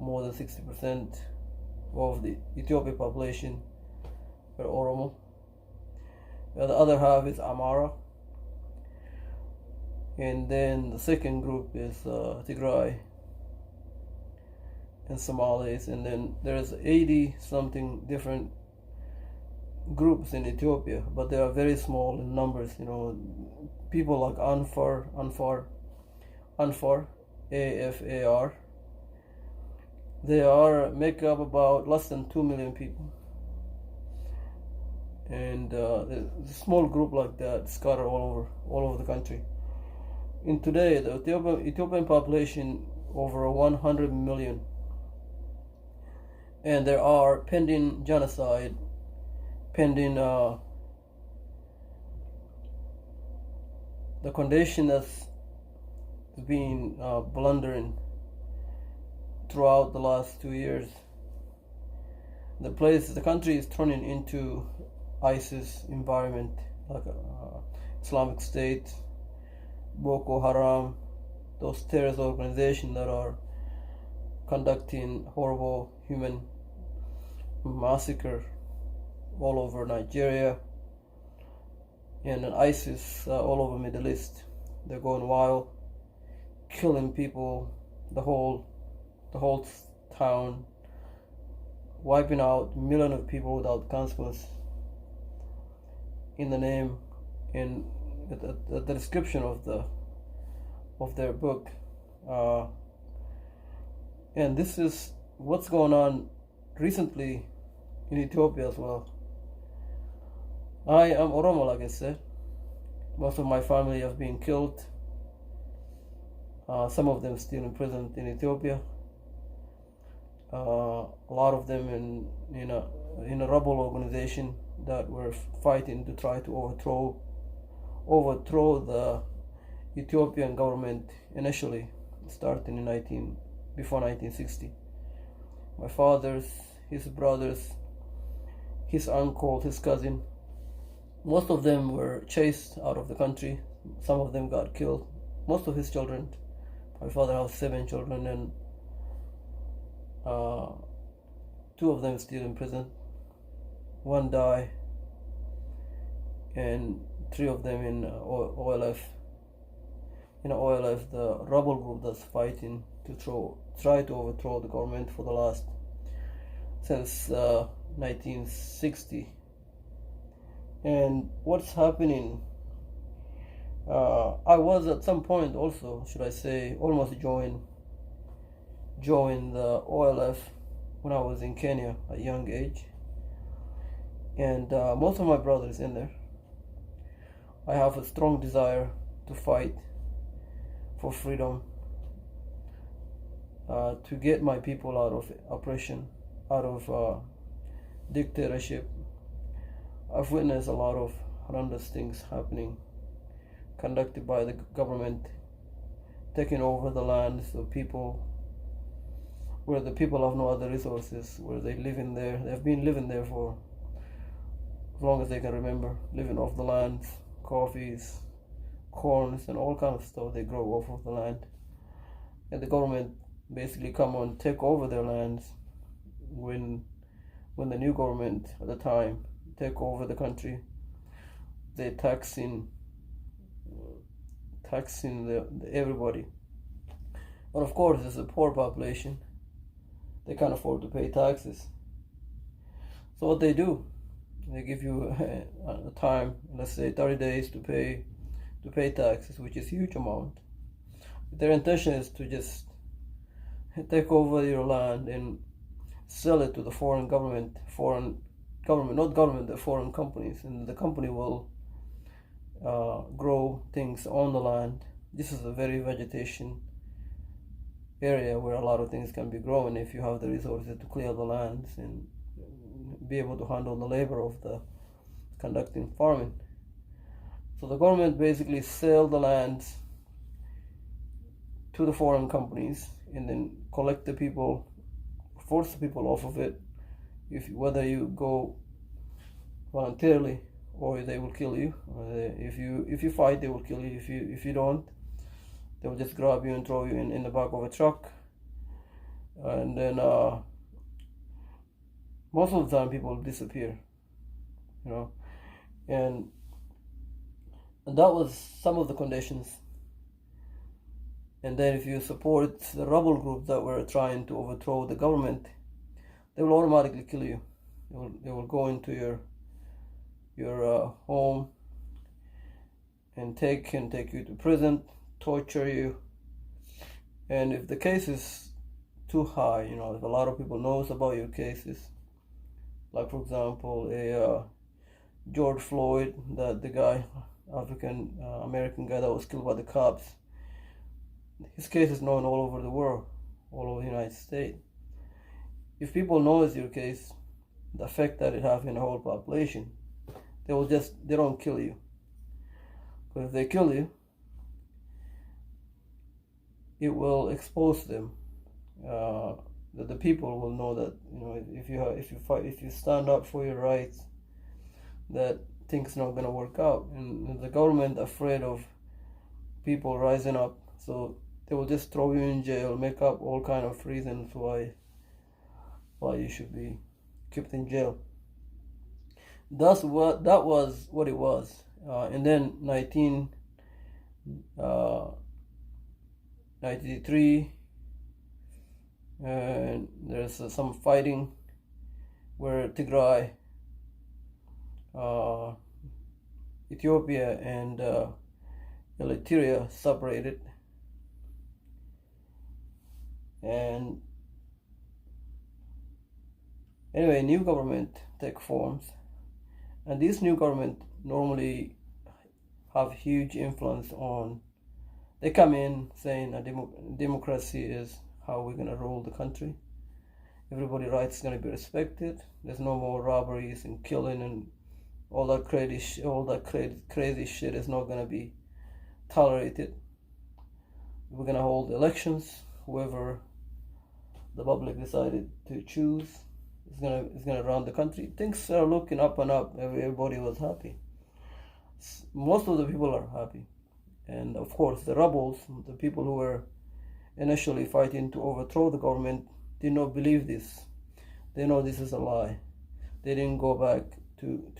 more than 60% of the Ethiopian population are Oromo. The other half is Amara. And then the second group is Tigray and Somalis. And then there's 80 something different groups in Ethiopia, but they are very small in numbers. People like Anfar, AFAR, they make up about less than 2 million people, and a small group like that scattered all over the country. In today, the Ethiopian population over 100 million, and there are pending genocide, pending the condition that's been blundering throughout the last 2 years. The country is turning into ISIS environment, like Islamic State, Boko Haram, those terrorist organizations that are conducting horrible human massacre all over Nigeria, and then ISIS all over Middle East. They're going wild, killing people, the whole town, wiping out millions of people without consequence in the name. In the description of their book, and this is what's going on recently in Ethiopia as well. I am Oromo, like I said. Most of my family have been killed. Some of them still imprisoned in Ethiopia. A lot of them in a rebel organization that were fighting to try to overthrow the Ethiopian government initially, starting before 1960. My father's, his brothers, his uncle, his cousin, most of them were chased out of the country. Some of them got killed. Most of his children. My father has 7 children, and 2 of them still in prison. 1 died, and 3 of them in OLF. OLF, the rebel group that's fighting to try to overthrow the government since 1960. And what's happening? I was at some point also, should I say, almost joined the OLF when I was in Kenya at a young age, and most of my brothers in there. I have a strong desire to fight for freedom, to get my people out of oppression, out of dictatorship. I've witnessed a lot of horrendous things happening, conducted by the government, taking over the lands of people, where the people have no other resources, where they've been living there for as long as they can remember, living off the lands, coffees, corns, and all kinds of stuff they grow off of the land. And the government basically come and take over their lands when the new government at the time take over the country. They're taxing everybody. But of course, it's a poor population. They can't afford to pay taxes. So what they do, they give you a time, let's say 30 days to pay taxes, which is a huge amount. Their intention is to just take over your land and sell it to the foreign companies, and the company will grow things on the land. This is a very vegetation area where a lot of things can be grown if you have the resources to clear the lands and be able to handle the labor of the conducting farming. So the government basically sell the lands to the foreign companies and then collect the people, force the people off of it. Whether you go voluntarily or they will kill you. If you fight, they will kill you. If you don't, they will just grab you and throw you in the back of a truck and then most of the time people disappear, you know, and that was some of the conditions. And then if you support the rebel group that were trying to overthrow the government, they will automatically kill you. They will go into your home and take you to prison, torture you. And if the case is too high, you know, if a lot of people knows about your cases, like for example George Floyd, the guy, African American guy that was killed by the cops, his case is known all over the world, all over the United States. If people knows your case, the effect that it has in the whole population, they don't kill you. But if they kill you, it will expose them. The people will know that, you know, if you stand up for your rights, that things not gonna work out. And the government afraid of people rising up, so they will just throw you in jail, make up all kind of reasons why you should be kept in jail. That was what it was. And then 1993, and there's some fighting where Tigray, Ethiopia, and Eritrea separated, and anyway, new government take forms, and this new government normally have huge influence on. They come in saying democracy is how we're gonna rule the country. Everybody's rights is gonna be respected. There's no more robberies and killing and all that crazy shit is not gonna be tolerated. We're gonna hold elections. Whoever the public decided to choose is gonna run the country. Things are looking up and up. Everybody was happy. Most of the people are happy, and of course the rebels, the people who were initially fighting to overthrow the government, did not believe this. They know this is a lie. They didn't go back to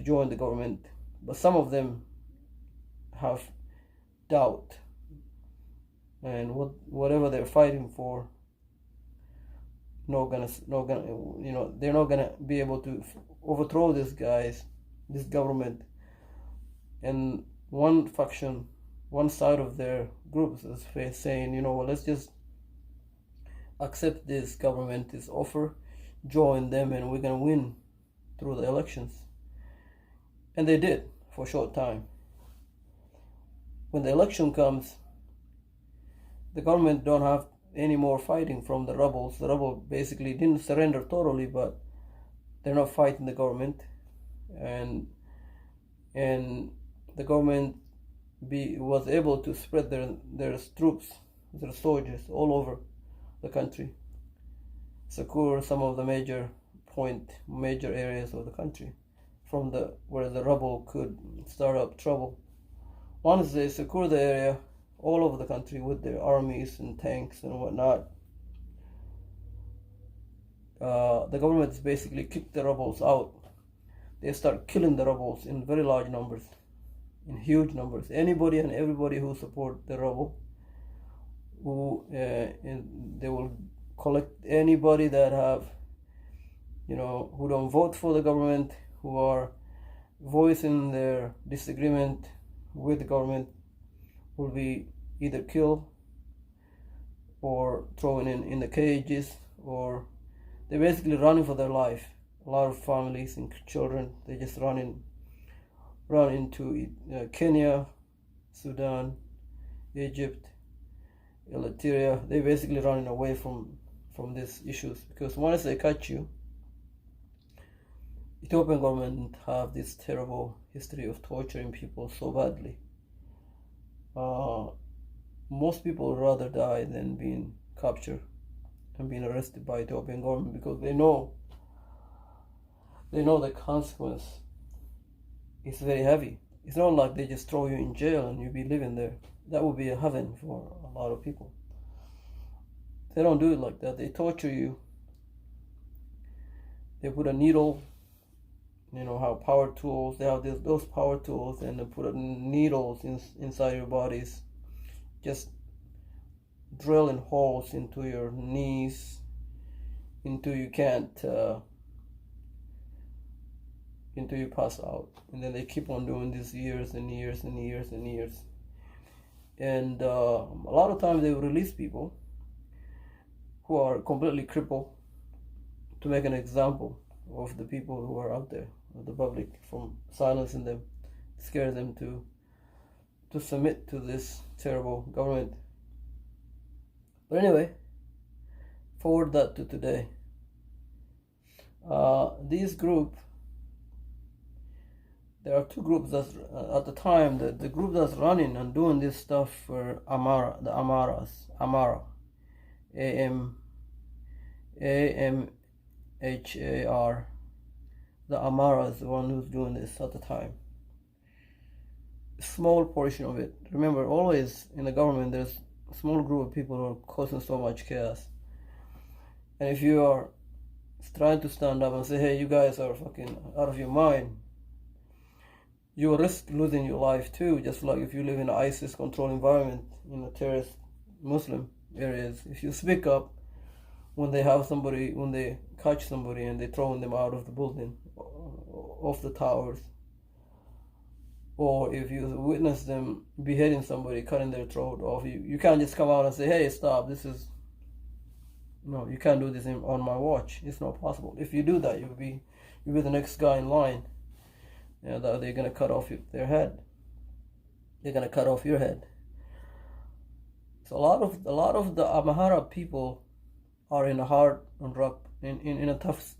join the government, but some of them have doubt, and whatever they're fighting for, you know, they're not gonna be able to overthrow this government. And one faction, one side of their groups is saying, you know, well, let's just accept this government, this offer, join them, and we're gonna win through the elections. And they did for a short time. When the election comes, the government don't have any more fighting from the rebels. The rebels basically didn't surrender totally, but they're not fighting the government, and the government was able to spread their troops, their soldiers all over the country, secure some of the major areas of the country from where the rebel could start up trouble. Once they secure the area all over the country with their armies and tanks and whatnot, the government basically kicked the rebels out. They start killing the rebels in very large numbers, in huge numbers. Anybody and everybody who support the rebel, they will collect anybody that have, you know, who don't vote for the government, who are voicing their disagreement with the government, will be either killed or thrown in the cages, or they're basically running for their life. A lot of families and children, they just run into Kenya, Sudan, Egypt, Eritrea. They're basically running away from these issues, because once they catch you, Ethiopian government have this terrible history of torturing people so badly. Most people would rather die than being captured and being arrested by Ethiopian government, because they know the consequence is very heavy. It's not like they just throw you in jail and you be living there. That would be a heaven for a lot of people. They don't do it like that. They torture you. They put a needle, how power tools, they have those power tools, and they put needles inside your bodies, just drilling holes into your knees, until you can't, until you pass out. And then they keep on doing this years and years and years and years. And a lot of times they will release people who are completely crippled to make an example of the people who are out there, of the public, from silencing them, scare them to submit to this terrible government. But anyway, forward that to today. This group, there are two groups that at the time, the group that's running and doing this stuff for Amara, the Amara, AMHAR, the Amara is the one who's doing this at the time. A small portion of it. Remember, always in the government, there's a small group of people who are causing so much chaos. And if you are trying to stand up and say, hey, you guys are fucking out of your mind, you risk losing your life too, just like if you live in an ISIS controlled environment, in a terrorist Muslim areas. If you speak up when they catch somebody and they're throwing them out of the building, off the towers, or if you witness them beheading somebody, cutting their throat off, you can't just come out and say, hey, stop, you can't do this on my watch. It's not possible. If you do that, you'll be the next guy in line. That they're gonna cut off their head. They're gonna cut off your head. So a lot of the Amhara people are in a hard and rough, in a tough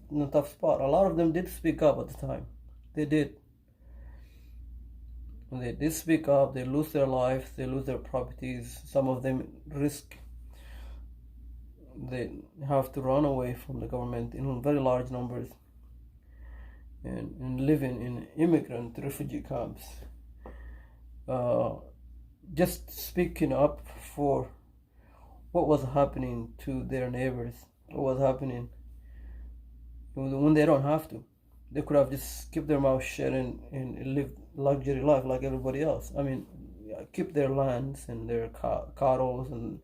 spot. A lot of them did speak up at the time. They did. When they did speak up, they lose their lives, they lose their properties. Some of them risk. They have to run away from the government in very large numbers, and living in immigrant refugee camps, just speaking up for what was happening to their neighbors, what was happening when they don't have to. They could have just kept their mouth shut and live luxury life like everybody else. I mean, keep their lands and their cattle and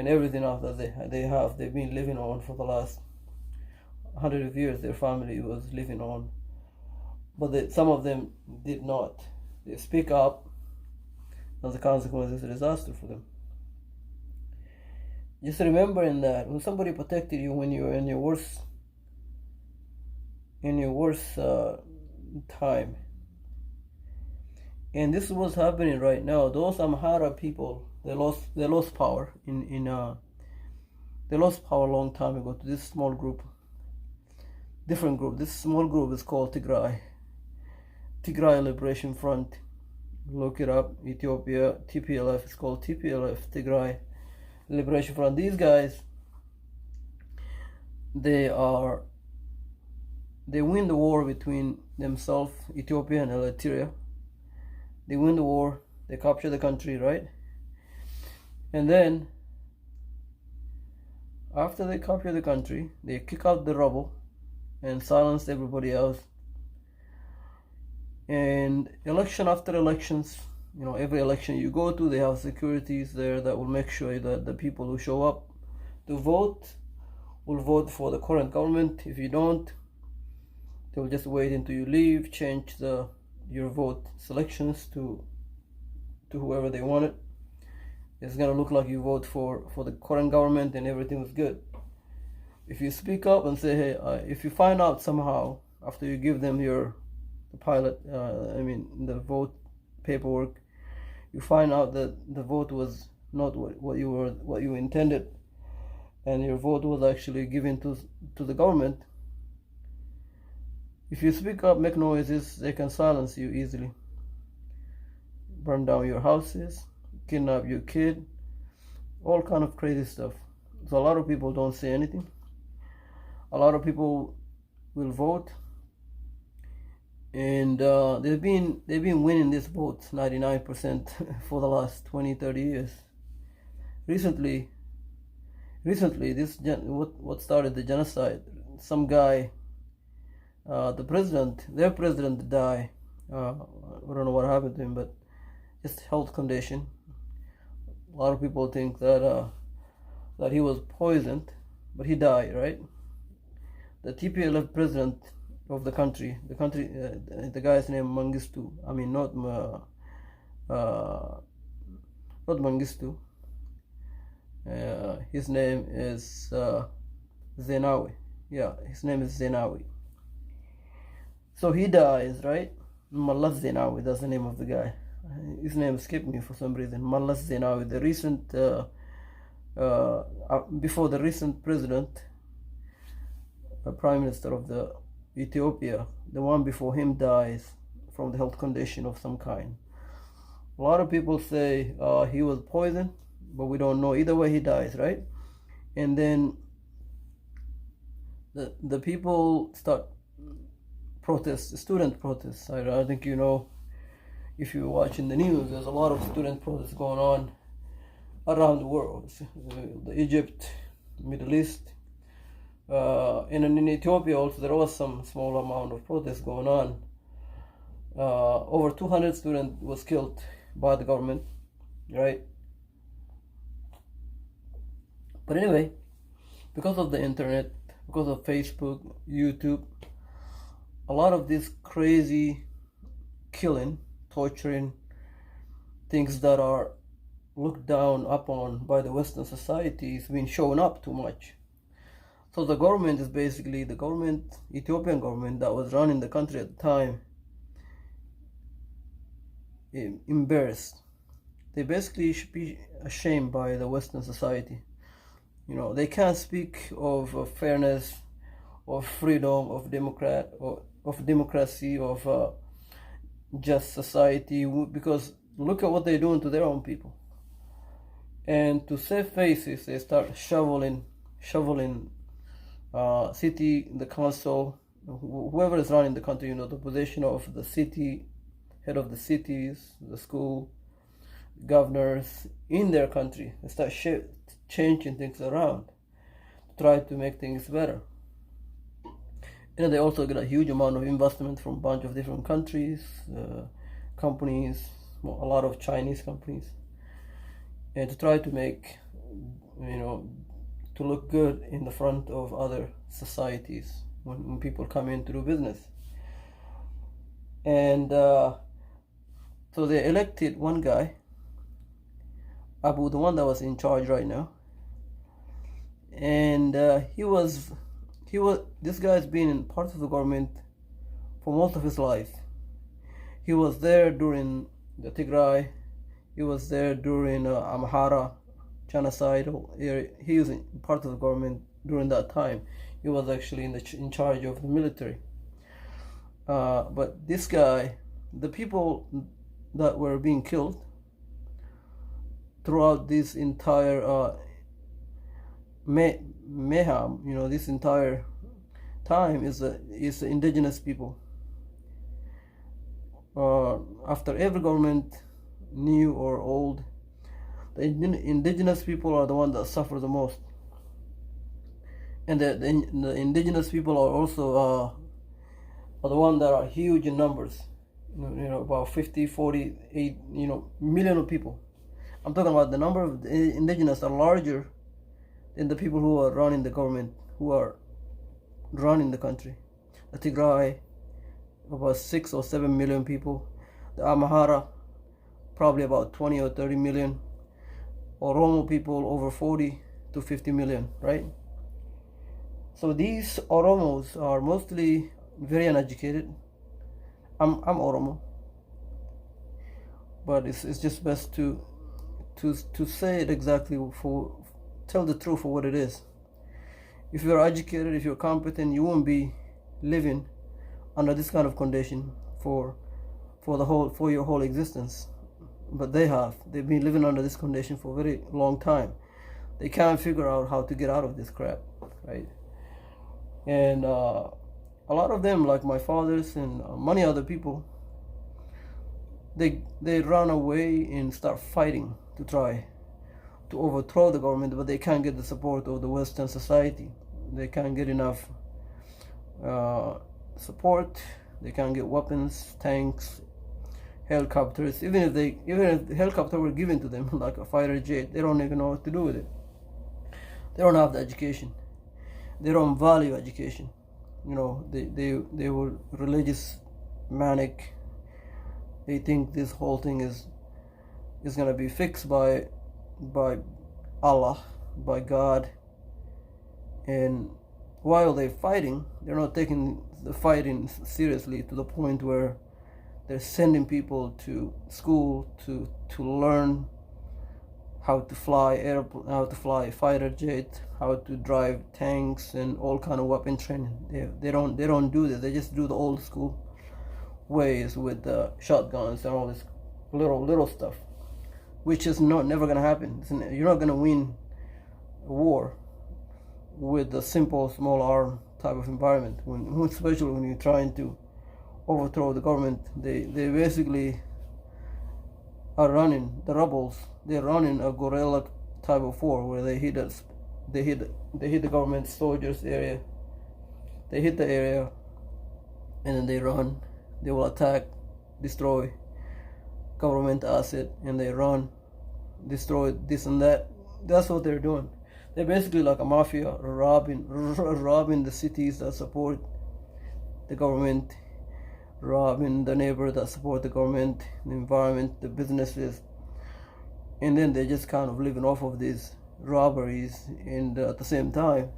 everything else that they've been living on for the last 100 of years. Their family was living on, but some of them did not. They speak up, and the consequence is a disaster for them. Just remembering that when somebody protected you when you're in your worst time, and this is what's happening right now. Those Amhara people, they lost power they lost power a long time ago to this small group. Different group. This small group is called Tigray Liberation Front. Look it up. Ethiopia, TPLF. It's called TPLF, Tigray Liberation Front. These guys, they win the war between themselves, Ethiopia and Eritrea. They win the war. They capture the country, right? And then after they capture the country, they kick out the rebel and silence everybody else. And election after elections, every election you go to, they have securities there that will make sure that the people who show up to vote will vote for the current government. If you don't, they will just wait until you leave, change your vote selections to whoever they want it. It's gonna look like you vote for the current government and everything was good. If you speak up and say, hey, if you find out somehow after you give them the vote paperwork, you find out that the vote was not what you intended, and your vote was actually given to the government. If you speak up, make noises, they can silence you easily. Burn down your houses, kidnap your kid, all kind of crazy stuff. So a lot of people don't say anything. A lot of people will vote, and they've been winning this vote 99% for the last 20-30 years. Recently recently, what started the genocide? Some guy, their president died. I don't know what happened to him, but just health condition. A lot of people think that he was poisoned, but he died, right? The TPLF president of the country, the guy's name Mengistu. I mean, not Mengistu. His name is Zenawi. Yeah, his name is Zenawi. So he dies, right? Mallas Zenawi, that's the name of the guy. His name escaped me for some reason. Mallas Zenawi, the recent, before the recent president, prime minister of the Ethiopia, the one before him dies from the health condition of some kind. A lot of people say he was poisoned, but we don't know. Either way, he dies, right? And then the people start protests, student protests. I think you know, if you're watching the news, there's a lot of student protests going on around the world. Egypt, Middle East, and in Ethiopia also there was some small amount of protests going on. Over 200 students was killed by the government, right? But anyway, because of the internet, because of Facebook, YouTube, a lot of this crazy killing, torturing, things that are looked down upon by the Western society is being shown up too much. So the government is basically, the government, Ethiopian government that was running the country at the time, embarrassed. They basically should be ashamed by the Western society. You know, they can't speak of fairness, of freedom, of democracy, of just society, because look at what they're doing to their own people. And to save faces, they start shoveling city, the council, whoever is running the country, you know, the position of the city, head of the cities, the school, governors in their country. They start changing things around to try to make things better. And they also get a huge amount of investment from a bunch of different countries, companies, a lot of Chinese companies, and to try to make, you know, to look good in the front of other societies when people come in to do business. And so they elected one guy, Abu, the one that was in charge right now, and this guy's been in part of the government for most of his life. He was there during the Tigray. He was there during Amhara genocide. He was in part of the government during that time. He was actually in charge of the military. But this guy, the people that were being killed throughout this entire mayhem, you know, this entire time is the indigenous people. After every government, new or old, the indigenous people are the ones that suffer the most. And the indigenous people are also are the ones that are huge in numbers. You know, about 50, 48, you know, million of people. I'm talking about the number of indigenous are larger than the people who are running the government, who are running the country. The Tigray, about 6 or 7 million people. The Amhara, probably about 20 or 30 million. Oromo people, over 40 to 50 million, right? So these Oromos are mostly very uneducated. I'm Oromo, but it's just best to say it exactly, tell the truth for what it is. If you're educated, if you're competent, you won't be living under this kind of condition for your whole existence. But they've been living under this condition for a very long time. They can't figure out how to get out of this crap, right? And a lot of them, like my fathers and many other people, they run away and start fighting to try to overthrow the government, but they can't get the support of the Western society. They can't get enough support. They can't get weapons, tanks, helicopters. Even if the helicopter were given to them, like a fighter jet, they don't even know what to do with it. They don't have the education. They don't value education. You know, they were religious, manic. They think this whole thing is gonna be fixed by Allah, by God. And while they're fighting, they're not taking the fighting seriously, to the point where they're sending people to school to learn how to fly how to fly fighter jet, how to drive tanks, and all kind of weapon training. They don't do this. They just do the old school ways with the shotguns and all this little stuff, which is never gonna happen. You're not gonna win a war with a simple small arm type of environment. Especially when you're trying to overthrow the government, they basically are running the rebels. They're running a guerrilla type of war where they hit the government soldiers area. They hit the area, and then they run. They will attack, destroy government asset, and they run, destroy this and that. That's what they're doing. They're basically like a mafia, robbing the cities that support the government, robbing the neighbor that support the government, the environment, the businesses, and then they're just kind of living off of these robberies. And at the same time,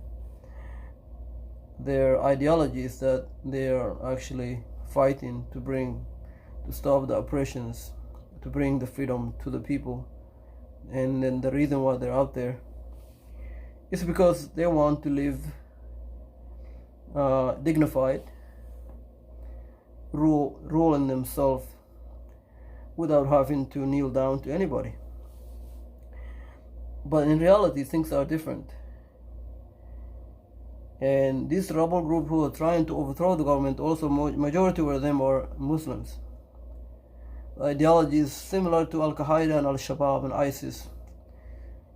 their ideology is that they are actually fighting to stop the oppressions, to bring the freedom to the people. And then the reason why they're out there is because they want to live dignified, ruling themselves without having to kneel down to anybody. But in reality, things are different. And this rebel group who are trying to overthrow the government, also majority of them are Muslims. The ideology is similar to Al-Qaeda and Al-Shabaab and ISIS,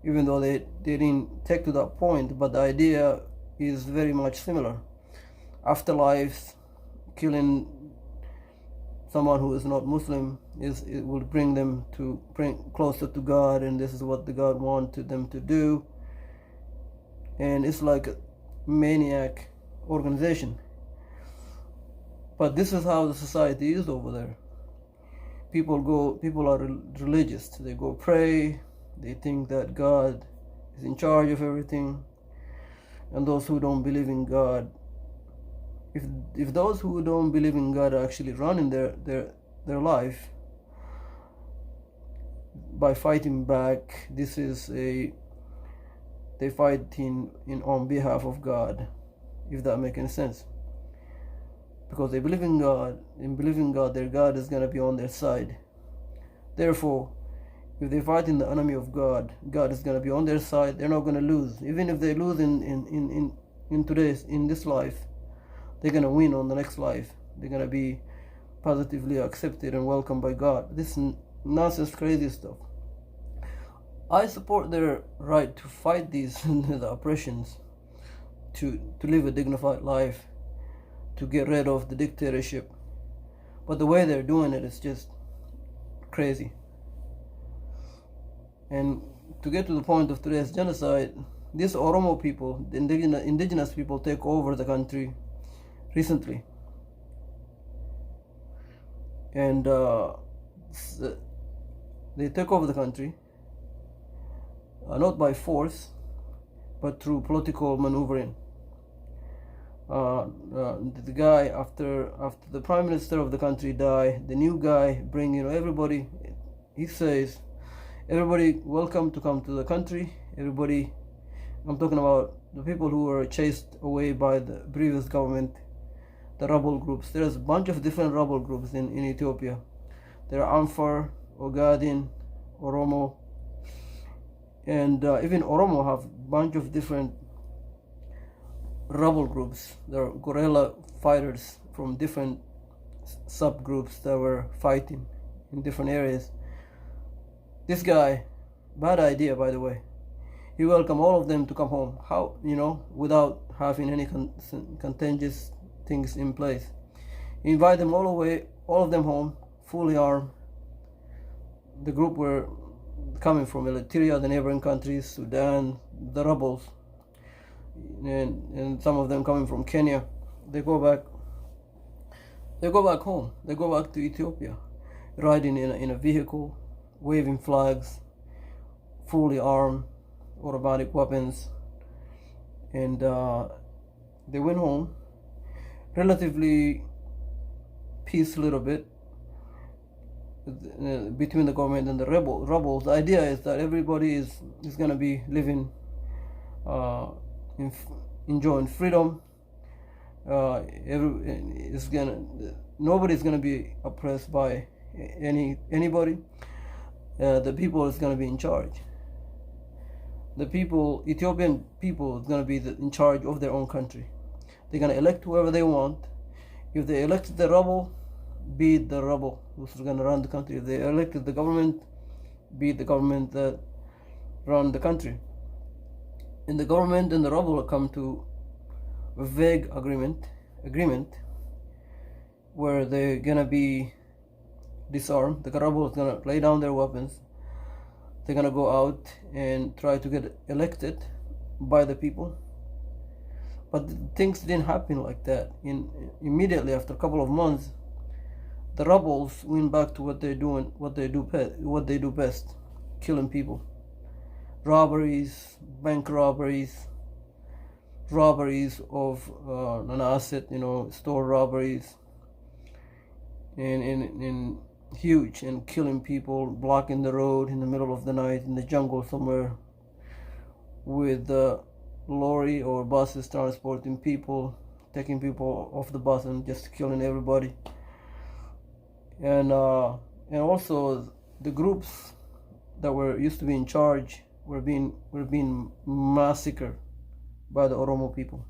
even though they didn't take to that point, but the idea is very much similar. Afterlife, killing someone who is not Muslim it will bring them closer to God, and this is what the God wanted them to do. And it's like a maniac organization. But this is how the society is over there. People are religious. They go pray. They think that God is in charge of everything. And those who don't believe in God, if those who don't believe in God are actually running their life by fighting back, they fight on behalf of God, if that makes any sense. Because they believe in God, their God is going to be on their side. Therefore, if they fight in the enemy of God, God is going to be on their side. They're not going to lose. Even if they lose in this life, they're going to win on the next life. They're going to be positively accepted and welcomed by God. This nonsense, crazy stuff. I support their right to fight these the oppressions, to live a dignified life, to get rid of the dictatorship. But the way they're doing it is just crazy. And to get to the point of today's genocide, these Oromo people, the indigenous people, take over the country recently. And they took over the country, not by force, but through political maneuvering. The guy, after the prime minister of the country died, the new guy bring everybody. He says, everybody welcome to come to the country. Everybody, I'm talking about the people who were chased away by the previous government, the rebel groups. There's a bunch of different rebel groups in Ethiopia. There are Amphar, Ogaden, Oromo, and even Oromo have a bunch of different rebel groups. There are guerrilla fighters from different subgroups that were fighting in different areas. This guy Bad idea, by the way. He welcomed all of them to come home. How, without having any contentious things in place. He invited them all of them home, fully armed. The group were coming from Eritrea, the neighboring countries, Sudan, the rebels, and some of them coming from Kenya. They go back home. They go back to Ethiopia, riding in a vehicle, waving flags, fully armed, automatic weapons, and they went home relatively peace a little bit between the government and the rebels. The idea is that everybody is going to be living enjoying freedom. Nobody's going to be oppressed by anybody. The people is going to be in charge. Ethiopian people is going to be in charge of their own country. They're going to elect whoever they want. If they elected the rebel, be it the rebel who's going to run the country. If they elected the government, be it the government that run the country. And the government and the rebel will come to a vague agreement where they're going to be disarmed. The rebel is going to lay down their weapons. They're going to go out and try to get elected by the people. But things didn't happen like that. Immediately after a couple of months, the rebels went back to what they do best, killing people. Robberies, bank robberies of an asset, store robberies, and huge, and killing people, blocking the road in the middle of the night in the jungle somewhere with lorry or buses transporting people, taking people off the bus and just killing everybody. And also the groups that were used to be in charge were being massacred by the Oromo people.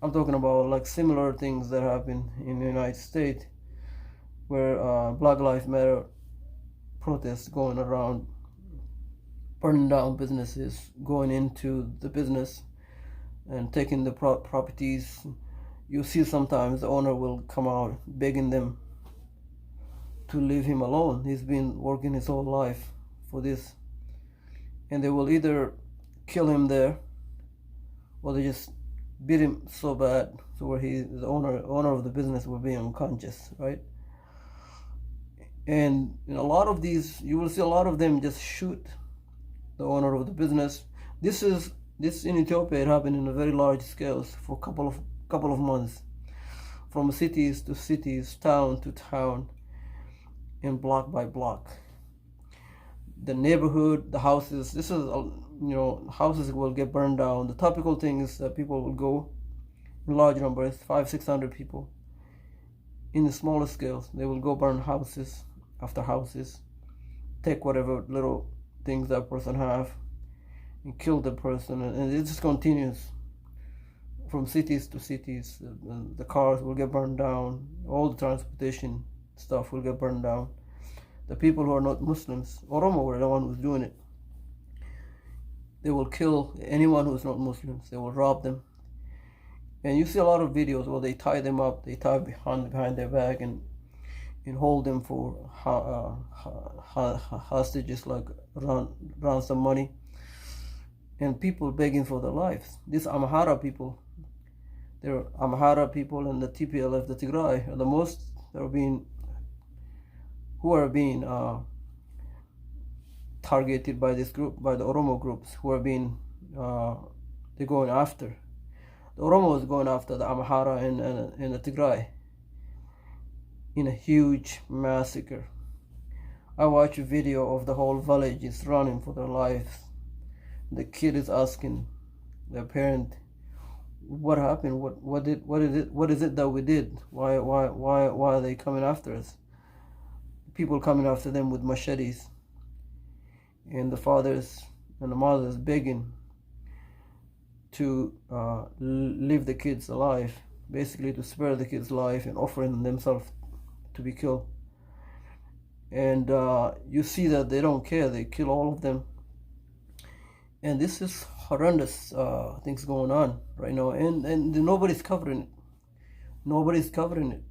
I'm talking about like similar things that happen in the United States, where Black Lives Matter protests going around, burning down businesses, going into the business and taking the properties. You see sometimes the owner will come out begging them to leave him alone. He's been working his whole life for this. And they will either kill him there, or they just beat him so bad so where the owner of the business will be unconscious, right? And in a lot of these, you will see a lot of them just shoot the owner of the business. This in Ethiopia. It happened in a very large scale for a couple of months, from cities to cities, town to town, and block by block. The neighborhood, the houses. Houses will get burned down. The typical thing is that people will go in large numbers, 500-600 people. In the smaller scales, they will go burn houses after houses, take whatever little things that person have, and kill the person, and it just continues from cities to cities. The cars will get burned down. All the transportation stuff will get burned down. The people who are not Muslims, Oromo were the one who's doing it. They will kill anyone who's not Muslims. They will rob them. And you see a lot of videos where they tie them up, they tie behind their back and hold them for hostages, like ransom money. And people begging for their lives. These Amhara people, they're Amhara people, and the TPLF, the Tigray, are the most who are being targeted by this group, by the Oromo groups, who are being they're going after. The Oromo is going after the Amhara and the Tigray in a huge massacre. I watched a video of the whole village is running for their lives. The kid is asking their parent, "What happened? What is it that we did? Why are they coming after us?" People coming after them with machetes, and the fathers and the mothers begging to leave the kids alive, basically to spare the kids' life, and offering themselves to be killed. And you see that they don't care. They kill all of them. And this is horrendous things going on right now, and nobody's covering it. Nobody's covering it.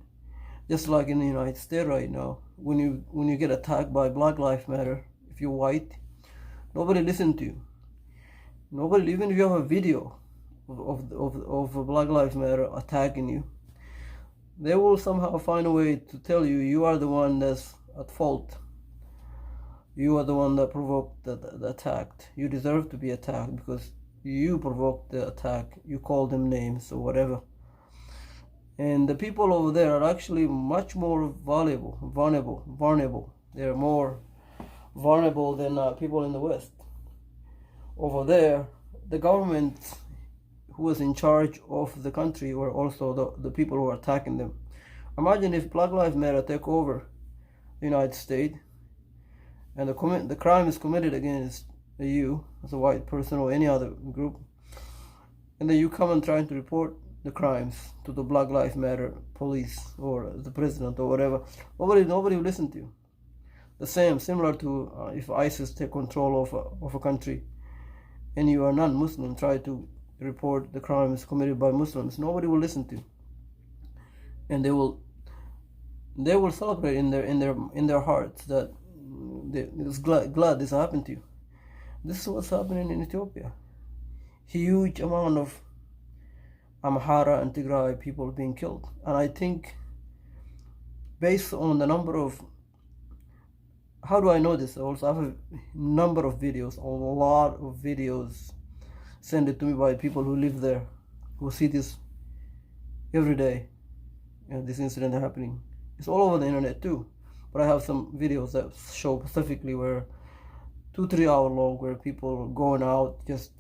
Just like in the United States right now, when you get attacked by Black Lives Matter, if you're white, nobody listens to you. Nobody, even if you have a video of Black Lives Matter attacking you, they will somehow find a way to tell you you are the one that's at fault. You are the one that provoked the attack. You deserve to be attacked because you provoked the attack. You called them names or whatever. And the people over there are actually much more vulnerable. They're more vulnerable than people in the West. Over there, the government who was in charge of the country were also the people who were attacking them. Imagine if Black Lives Matter take over the United States, and the crime is committed against you as a white person or any other group, and then you come and try to report the crimes to the Black Lives Matter police or the president or whatever. Nobody will listen to you. The similar to if ISIS take control of a country, and you are non-Muslim, try to report the crimes committed by Muslims. Nobody will listen to you, and they will celebrate in their hearts that it's glad this happened to you. This is what's happening in Ethiopia. Huge amount of Amhara and Tigray people being killed. And I think based on the number of, how do I know this? I also have a number of videos, a lot of videos sent it to me by people who live there, who see this every day. This incident happening. It's all over the internet too. But I have some videos that show specifically where 2-3 hour long, where people going out just